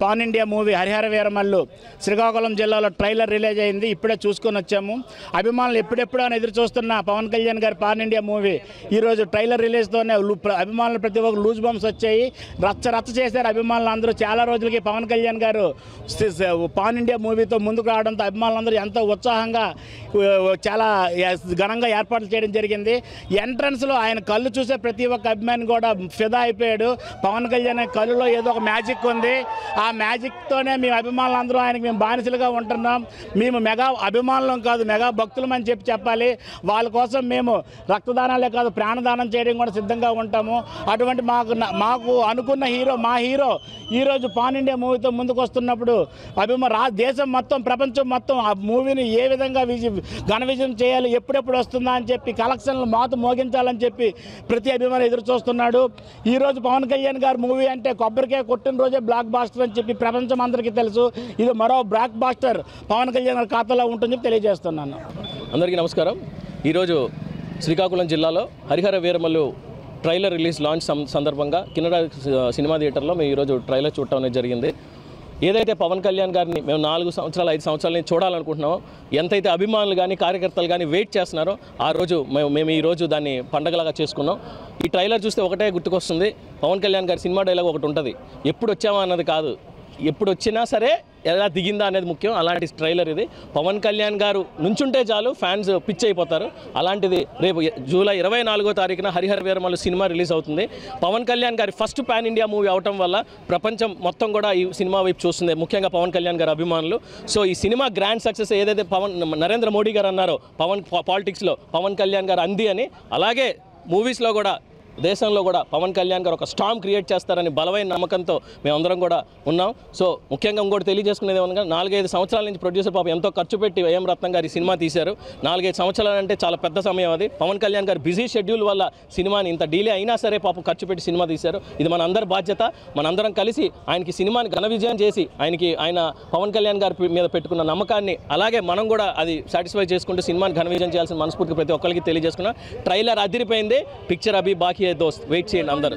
Pan India movie Harihara Veeramallu Srikakulam జిల్లాలో trailer release అయింది. ఇప్పుడే చూసుకొని వచ్చాము. అభిమానులు ఎప్పుడెప్పుడు అని ఎదురు చూస్తున్న పవన్ కళ్యాణ్ గారి పాన్ ఇండియా మూవీ ఈరోజు ట్రైలర్ రిలీజ్తోనే అభిమానులు ప్రతి ఒక్క లూజ్ బంప్స్ వచ్చాయి. రచ్చ చేశారు అభిమానులు అందరూ. చాలా రోజులకి పవన్ కళ్యాణ్ గారు పాన్ ఇండియా మూవీతో ముందుకు రావడంతో అభిమానులందరూ ఎంతో ఉత్సాహంగా చాలా ఘనంగా ఏర్పాట్లు చేయడం జరిగింది. ఎంట్రన్స్లో ఆయన కళ్ళు చూసే ప్రతి ఒక్క అభిమాని కూడా ఫిదా అయిపోయాడు. పవన్ కళ్యాణ్ కళ్ళులో ఏదో ఒక మ్యాజిక్ ఉంది. ఆ మ్యాజిక్తోనే మేము అభిమానులందరూ ఆయనకి మేము బానిసలుగా ఉంటున్నాం. మేము మెగా అభిమానులం కాదు, మెగా భక్తులం అని చెప్పాలి. వాళ్ళ కోసం మేము రక్తదానాలే కాదు ప్రాణదానం చేయడం కూడా సిద్ధంగా ఉంటాము. అటువంటి మాకు అనుకున్న మా హీరో ఈరోజు పాన్ ఇండియా మూవీతో ముందుకు వస్తున్నప్పుడు దేశం మొత్తం ప్రపంచం మొత్తం ఆ మూవీని ఏ విధంగా ఘన విజయం చేయాలి, ఎప్పుడెప్పుడు వస్తుందా అని చెప్పి కలెక్షన్లు మాతో మోగించాలని చెప్పి ప్రతి అభిమాని ఎదురు చూస్తున్నాడు. ఈరోజు పవన్ కళ్యాణ్ గారు మూవీ అంటే కొబ్బరికాయ కొట్టిన రోజే బ్లాక్ బాస్టర్ అని చెప్పి ప్రపంచం అందరికీ తెలుసు. ఇది మరో బ్లాక్ బాస్టర్ పవన్ కళ్యాణ్ గారి ఖాతాలో ఉంటుందని తెలియజేస్తున్నాను. అందరికీ నమస్కారం. ఈరోజు శ్రీకాకుళం జిల్లాలో Harihara Veeramallu trailer release launch సందర్భంగా కిన్నడ సినిమా థియేటర్లో మేము ఈరోజు ట్రైలర్ చూడటం అనేది జరిగింది. ఏదైతే పవన్ కళ్యాణ్ గారిని మేము 4 సంవత్సరాలు 5 సంవత్సరాల నుంచి చూడాలనుకుంటున్నామో, ఎంతైతే అభిమానులు కానీ కార్యకర్తలు కానీ వెయిట్ చేస్తున్నారో ఆ రోజు మేము ఈరోజు దాన్ని పండగలాగా చేసుకున్నాం. ఈ ట్రైలర్ చూస్తే ఒకటే గుర్తుకొస్తుంది, పవన్ కళ్యాణ్ గారి సినిమా డైలాగ్ ఒకటి ఉంటుంది, ఎప్పుడు వచ్చామా అన్నది కాదు, ఎప్పుడు వచ్చినా సరే ఎలా దిగిందా అనేది ముఖ్యం. అలాంటి ట్రైలర్ ఇది. పవన్ కళ్యాణ్ గారు నుంచుంటే చాలు ఫ్యాన్స్ పిచ్ అయిపోతారు. అలాంటిది రేపు జూలై 24వ తారీఖున హరిహర వీరమల్లు సినిమా రిలీజ్ అవుతుంది. పవన్ కళ్యాణ్ గారి ఫస్ట్ పాన్ ఇండియా మూవీ అవటం వల్ల ప్రపంచం మొత్తం కూడా ఈ సినిమా వైపు చూస్తుంది, ముఖ్యంగా పవన్ కళ్యాణ్ గారి అభిమానులు. సో ఈ సినిమా గ్రాండ్ సక్సెస్ ఏదైతే నరేంద్ర మోడీ గారు అన్నారో పాలిటిక్స్లో పవన్ కళ్యాణ్ గారు అంది అని, అలాగే మూవీస్లో కూడా దేశంలో కూడా పవన్ కళ్యాణ్ గారు ఒక స్టామ్ క్రియేట్ చేస్తారని బలమైన నమ్మకంతో మేమందరం కూడా ఉన్నాం. సో ముఖ్యంగా ఇంకోటి తెలియజేసుకునేది ఏమనగా 4-5 సంవత్సరాల నుంచి ప్రొడ్యూసర్ పాపం ఎంతో ఖర్చు పెట్టి ఏఎం రత్నం గారి సినిమా తీశారు. 4-5 సంవత్సరాలు అంటే చాలా పెద్ద సమయం అది. పవన్ కళ్యాణ్ గారు బిజీ షెడ్యూల్ వల్ల సినిమాని ఇంత డిలే అయినా సరే పాపం ఖర్చు పెట్టి సినిమా తీశారు. ఇది మన అందరి బాధ్యత. మనందరం కలిసి ఆయనకి సినిమాని ఘన విజయం చేసి ఆయన పవన్ కళ్యాణ్ గారి మీద పెట్టుకున్న నమ్మకాన్ని అలాగే మనం కూడా అది సాటిస్ఫై చేసుకుంటూ సినిమాని ఘన విజయం చేయాల్సిన మనస్ఫూర్తిగా ప్రతి ఒక్కరికి తెలియజేసుకున్నాం. ట్రైలర్ అదిరిపోయింది. పిక్చర్ అభి బాకీ దోస్త్ వెయిట్ చేయండి అందరూ.